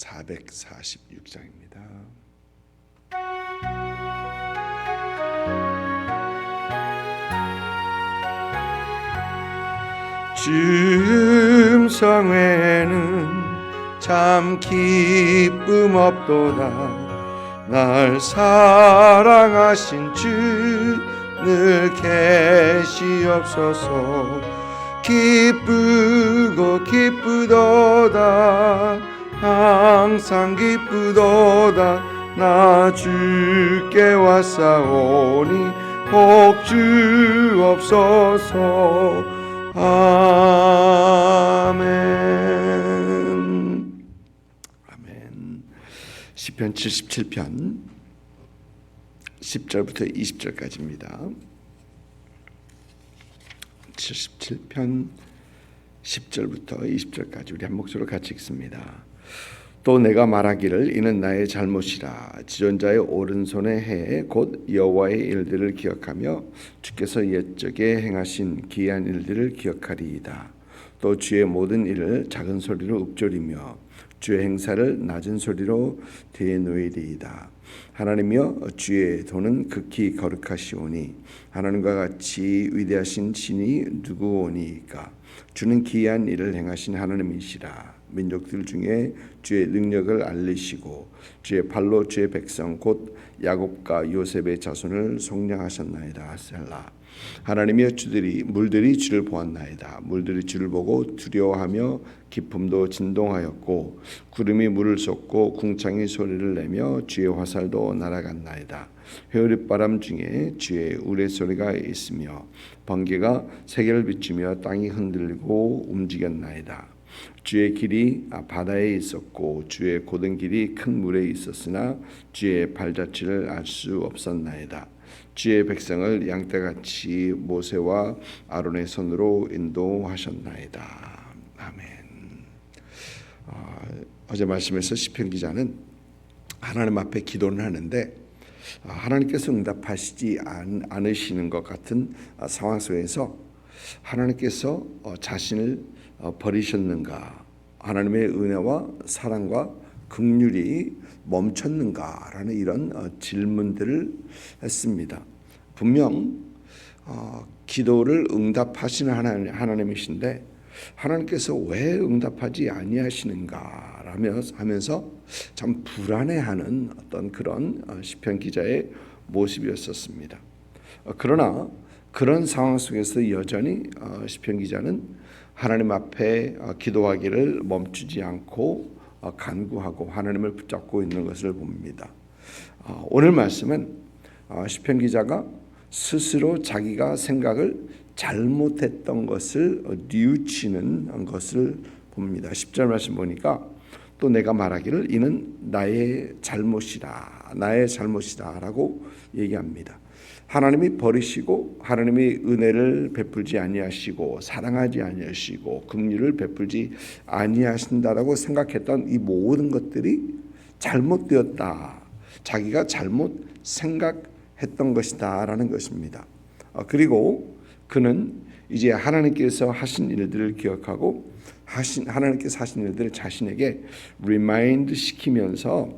446장입니다. 중성회는 참 기쁨 없도다. 날 사랑하신 주 늘 계시옵소서. 기쁘고 기쁘도다. 항상 기쁘도다. 나 주께 왔사오니 복 주옵소서. 아멘. 아멘. 시편 77편 10절부터 20절까지입니다. 77편 10절부터 20절까지 우리 한 목소리로 같이 읽습니다. 또 내가 말하기를 이는 나의 잘못이라. 지존자의 오른손의 해 곧 여호와의 일들을 기억하며 주께서 옛적에 행하신 기이한 일들을 기억하리이다. 또 주의 모든 일을 작은 소리로 읊조리며 주의 행사를 낮은 소리로 되뇌이리이다. 하나님이여 주의 도는 극히 거룩하시오니 하나님과 같이 위대하신 신이 누구오니까. 주는 기이한 일을 행하신 하나님이시라. 민족들 중에 주의 능력을 알리시고 주의 발로 주의 백성 곧 야곱과 요셉의 자손을 속량하셨나이다. 셀라. 하나님이여 물들이 주를 보았나이다. 물들이 주를 보고 두려워하며 깊음도 진동하였고 구름이 물을 쏟고 궁창이 소리를 내며 주의 화살도 날아갔나이다. 회오리바람 중에 주의 우레소리가 있으며 번개가 세계를 비추며 땅이 흔들리고 움직였나이다. 주의 길이 바다에 있었고 주의 고든 길이 큰 물에 있었으나 주의 발자취를 알 수 없었나이다. 주의 백성을 양떼같이 모세와 아론의 손으로 인도하셨나이다. 아멘. 어제 말씀에서 시편 기자는 하나님 앞에 기도를 하는데 하나님께서 응답하시지 않으시는 것 같은 상황 속에서 하나님께서 자신을 버리셨는가, 하나님의 은혜와 사랑과 긍휼이 멈췄는가라는 이런 질문들을 했습니다. 분명 기도를 응답하시는 하나님이신데 하나님께서 왜 응답하지 아니하시는가 하면서 참 불안해하는 어떤 그런 시편 기자의 모습이었었습니다. 그러나 그런 상황 속에서 여전히 시편 기자는 하나님 앞에 기도하기를 멈추지 않고 간구하고 하나님을 붙잡고 있는 것을 봅니다. 오늘 말씀은 시편 기자가 스스로 자기가 생각을 잘못했던 것을 뉘우치는 것을 봅니다. 10절 말씀 보니까 또 내가 말하기를 이는 나의 잘못이다. 나의 잘못이다 라고 얘기합니다. 하나님이 버리시고 하나님이 은혜를 베풀지 아니하시고 사랑하지 아니하시고 긍휼을 베풀지 아니하신다라고 생각했던 이 모든 것들이 잘못되었다. 자기가 잘못 생각했던 것이다라는 것입니다. 그리고 그는 이제 하나님께서 하신 일들을 기억하고 하나님께서 하신 일들을 자신에게 리마인드 시키면서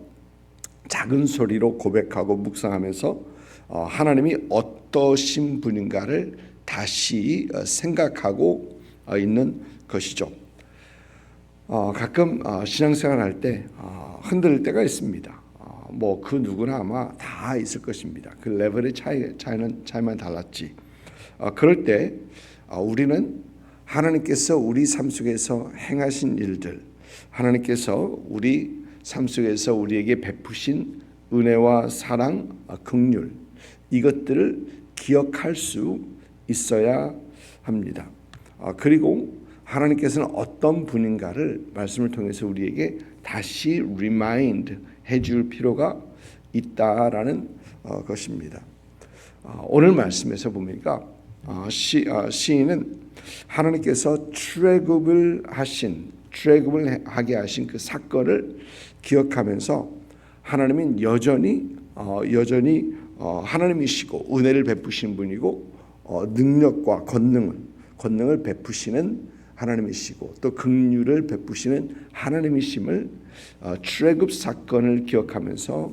작은 소리로 고백하고 묵상하면서 하나님이 어떠신 분인가를 다시 생각하고 있는 것이죠. 가끔 신앙생활 할 때 흔들릴 때가 있습니다. 뭐 그 누구나 아마 다 있을 것입니다. 그 레벨의 차이만 달랐지. 그럴 때 우리는 하나님께서 우리 삶 속에서 행하신 일들, 하나님께서 우리 삶 속에서 우리에게 베푸신 은혜와 사랑, 긍휼, 이것들을 기억할 수 있어야 합니다. 그리고 하나님께서는 어떤 분인가를 말씀을 통해서 우리에게 다시 리마인드 해줄 필요가 있다라는 것입니다. 오늘 말씀에서 보니까 시인은 하나님께서 출애굽을 하게 하신 그 사건을 기억하면서 하나님은 여전히 하나님이시고 은혜를 베푸시는 분이고 능력과 권능을 베푸시는 하나님이시고 또 긍휼을 베푸시는 하나님이심을 출애굽 사건을 기억하면서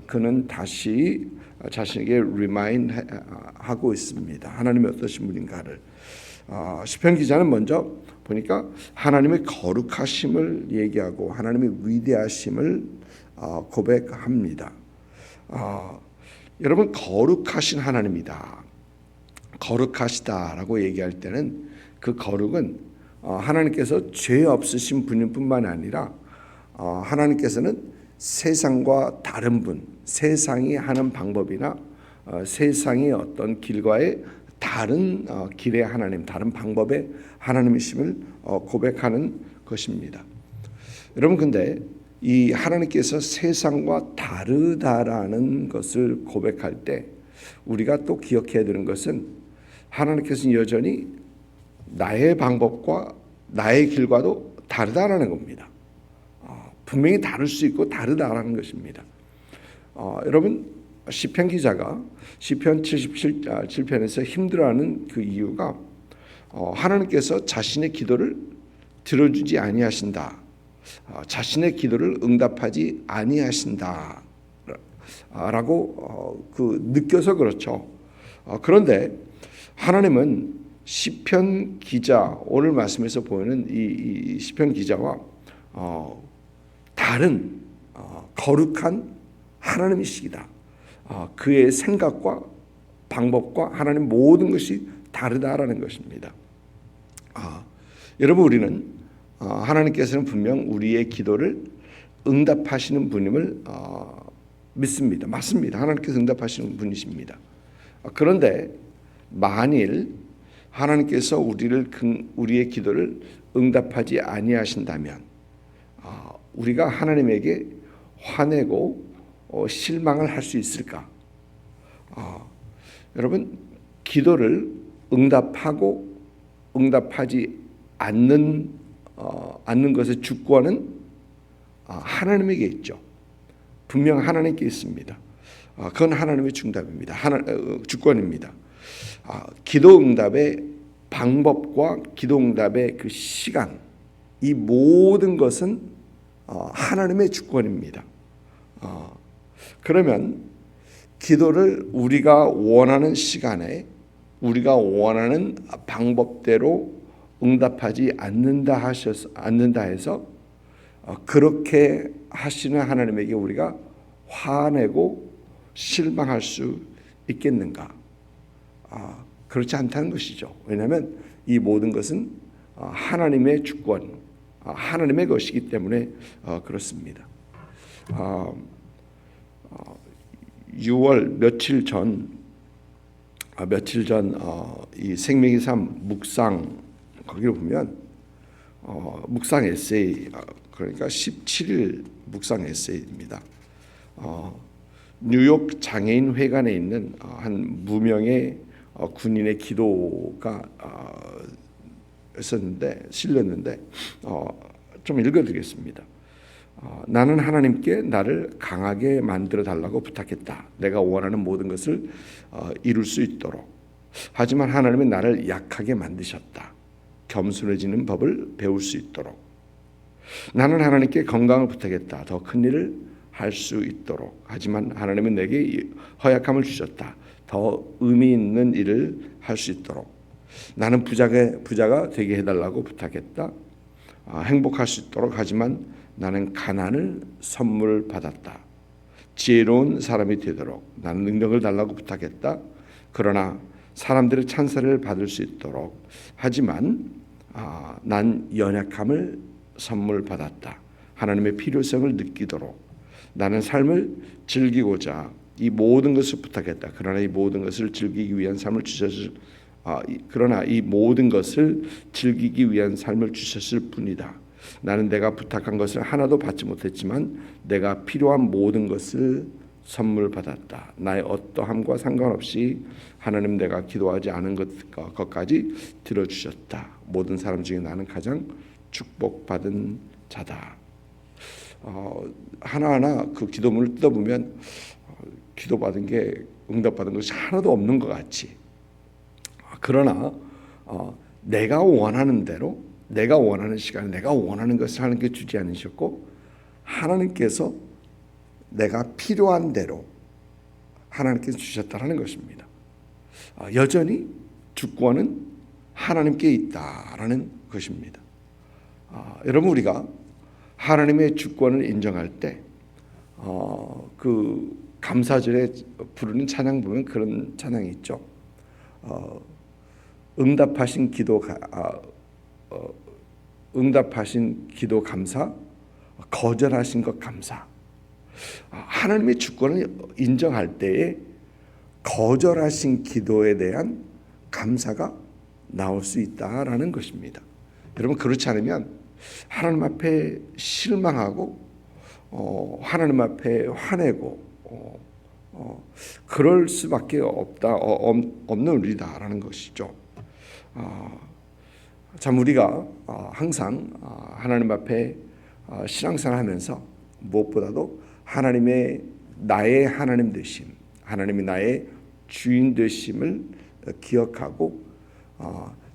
그는 다시 자신에게 리마인드하고 있습니다. 하나님이 어떠신 분인가를. 시편 기자는 먼저 보니까 하나님의 거룩하심을 얘기하고 하나님의 위대하심을 고백합니다. 여러분, 거룩하신 하나님이다, 거룩하시다라고 얘기할 때는 그 거룩은 하나님께서 죄 없으신 분일 뿐만 아니라 하나님께서는 세상과 다른 분, 세상이 하는 방법이나 세상의 어떤 길과의 다른 길의 하나님, 다른 방법의 하나님이심을 고백하는 것입니다. 여러분, 근데 이 하나님께서 세상과 다르다라는 것을 고백할 때 우리가 또 기억해야 되는 것은 하나님께서는 여전히 나의 방법과 나의 길과도 다르다라는 겁니다. 분명히 다를 수 있고 다르다라는 것입니다. 여러분, 시편 기자가 시편 77편에서 힘들어하는 그 이유가 하나님께서 자신의 기도를 들어주지 아니하신다, 자신의 기도를 응답하지 아니하신다 라고 느껴서 그렇죠. 그런데 하나님은 시편 기자, 오늘 말씀에서 보이는 이 시편 기자와 다른 거룩한 하나님이시다. 그의 생각과 방법과 하나님 모든 것이 다르다라는 것입니다. 여러분, 우리는 하나님께서는 분명 우리의 기도를 응답하시는 분임을 믿습니다. 맞습니다. 하나님께서 응답하시는 분이십니다. 그런데 만일 하나님께서 우리의 기도를 응답하지 아니하신다면 우리가 하나님에게 화내고 실망을 할 수 있을까? 여러분, 기도를 응답하고 응답하지 않는 것의 주권은 하나님에게 있죠. 분명 하나님께 있습니다. 그건 하나님의 주권입니다. 기도 응답의 방법과 기도 응답의 그 시간, 이 모든 것은 하나님의 주권입니다. 그러면 기도를 우리가 원하는 시간에 우리가 원하는 방법대로 응답하지 않는다 해서 그렇게 하시는 하나님에게 우리가 화내고 실망할 수 있겠는가? 그렇지 않다는 것이죠. 왜냐하면 이 모든 것은 하나님의 주권, 하나님의 것이기 때문에 그렇습니다. 6월 며칠 전 이 생명의 삶 묵상 거기를 보면 묵상 에세이, 그러니까 17일 묵상 에세이입니다. 뉴욕 장애인 회관에 있는 한 무명의 군인의 기도가 실렸는데 좀 읽어드리겠습니다. 나는 하나님께 나를 강하게 만들어 달라고 부탁했다. 내가 원하는 모든 것을 이룰 수 있도록. 하지만 하나님은 나를 약하게 만드셨다. 겸손해지는 법을 배울 수 있도록. 나는 하나님께 건강을 부탁했다. 더 큰 일을 할 수 있도록. 하지만 하나님은 내게 허약함을 주셨다. 더 의미 있는 일을 할 수 있도록. 나는 부자가 되게 해달라고 부탁했다. 행복할 수 있도록. 하지만 나는 가난을 선물 받았다. 지혜로운 사람이 되도록 나는 능력을 달라고 부탁했다. 그러나 사람들의 찬사를 받을 수 있도록. 하지만 난 연약함을 선물 받았다. 하나님의 필요성을 느끼도록. 나는 삶을 즐기고자 이 모든 것을 부탁했다. 그러나 이 모든 것을 즐기기 위한 삶을 주셨을 뿐이다. 나는 내가 부탁한 것을 하나도 받지 못했지만 내가 필요한 모든 것을 선물 받았다. 나의 어떠함과 상관없이 하나님 내가 기도하지 않은 것까지 들어주셨다. 모든 사람 중에 나는 가장 축복받은 자다. 하나하나 그 기도문을 뜯어보면 기도받은 게 응답받은 것이 하나도 없는 것 같이. 그러나 내가 원하는 대로 내가 원하는 시간에 내가 원하는 것을 하나님께 주지 않으셨고, 하나님께서 내가 필요한 대로 하나님께서 주셨다라는 것입니다. 여전히 주권은 하나님께 있다라는 것입니다. 여러분, 우리가 하나님의 주권을 인정할 때 그 감사절에 부르는 찬양 보면 그런 찬양이 있죠. 응답하신 기도 감사, 거절하신 것 감사. 하나님의 주권을 인정할 때에 거절하신 기도에 대한 감사가 나올 수 있다라는 것입니다. 여러분, 그렇지 않으면 하나님 앞에 실망하고 하나님 앞에 화내고 그럴 수밖에 없는 우리다라는 것이죠. 참 우리가 항상 하나님 앞에 신앙생활하면서 무엇보다도 나의 하나님 되심, 하나님이 나의 주인 되심을 기억하고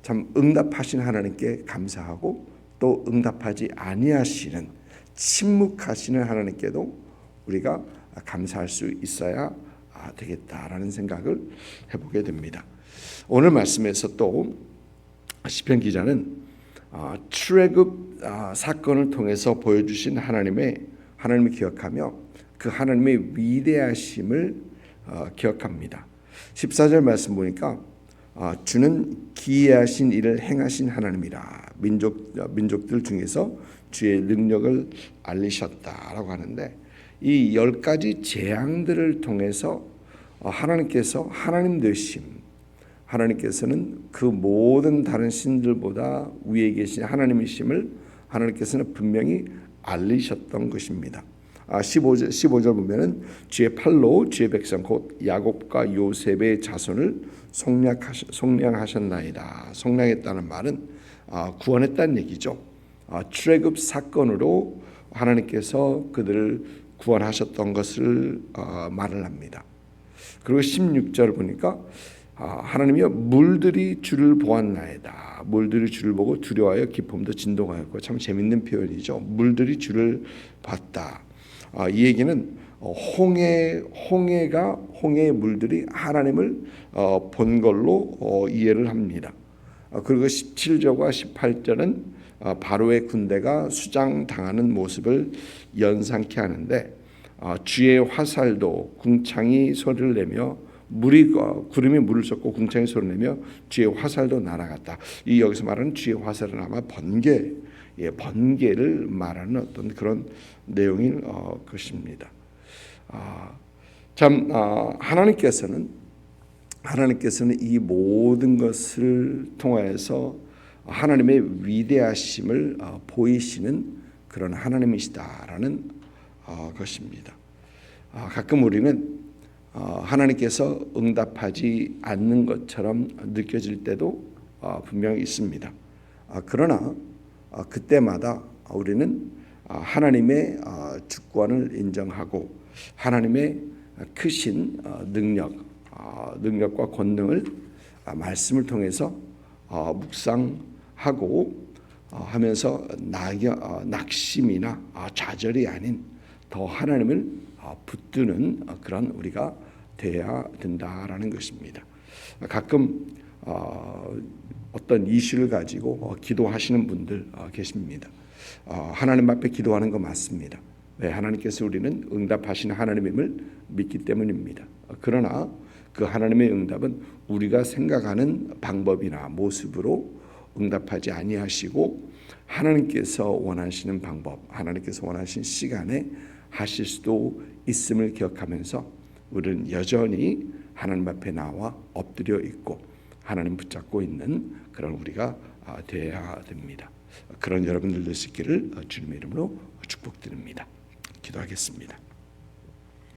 참 응답하신 하나님께 감사하고, 또 응답하지 아니하시는 침묵하시는 하나님께도 우리가 감사할 수 있어야 되겠다라는 생각을 해보게 됩니다. 오늘 말씀에서 또 시편 기자는 출애굽 사건을 통해서 보여주신 하나님을 기억하며 그 하나님의 위대하심을 기억합니다. 14절 말씀 보니까 주는 기이하신 일을 행하신 하나님이라, 민족들 중에서 주의 능력을 알리셨다라고 하는데, 이 10가지 재앙들을 통해서 하나님께서 하나님 되심, 하나님께서는 그 모든 다른 신들보다 위에 계신 하나님이심을 하나님께서는 분명히 알리셨던 것입니다. 15절 보면은 주의 팔로 주의 백성 곧 야곱과 요셉의 자손을 속량하셨나이다. 속량했다는 말은 구원했다는 얘기죠. 출애굽 사건으로 하나님께서 그들을 구원하셨던 것을 말을 합니다. 그리고 16절 보니까 하나님이여 물들이 주를 보았나이다. 물들이 주를 보고 두려워하여 기쁨도 진동하였고, 참 재밌는 표현이죠. 물들이 주를 봤다. 이 얘기는 홍해의 물들이 하나님을 본 걸로 이해를 합니다. 그리고 17절과 18절은 바로의 군대가 수장당하는 모습을 연상케 하는데, 주의 화살도 궁창이 소리를 내며 구름이 물을 쏟고 궁창이 소리를 내며 주의 화살도 날아갔다. 이 여기서 말하는 주의 화살은 아마 번개를 말하는 어떤 그런 내용일 것입니다. 참 하나님께서는 이 모든 것을 통하여서 하나님의 위대하심을 보이시는 그런 하나님이시다라는 것입니다. 가끔 우리는 하나님께서 응답하지 않는 것처럼 느껴질 때도 분명히 있습니다. 그러나 그때마다 우리는 하나님의 주권을 인정하고 하나님의 크신 능력과 권능을 말씀을 통해서 묵상하고 하면서 낙심이나 좌절이 아닌 더 하나님을 붙드는 그런 우리가 되어야 된다라는 것입니다. 가끔 어떤 이슈를 가지고 기도하시는 분들 계십니다. 하나님 앞에 기도하는 거 맞습니다. 왜? 하나님께서 우리는 응답하시는 하나님임을 믿기 때문입니다. 그러나 그 하나님의 응답은 우리가 생각하는 방법이나 모습으로 응답하지 아니하시고, 하나님께서 원하시는 방법, 하나님께서 원하시는 시간에 하실 수도 있음을 기억하면서 우리는 여전히 하나님 앞에 나와 엎드려 있고 하나님 붙잡고 있는 그런 우리가 되어야 됩니다. 그런 여러분들 될 수 있기를 주님의 이름으로 축복드립니다. 기도하겠습니다.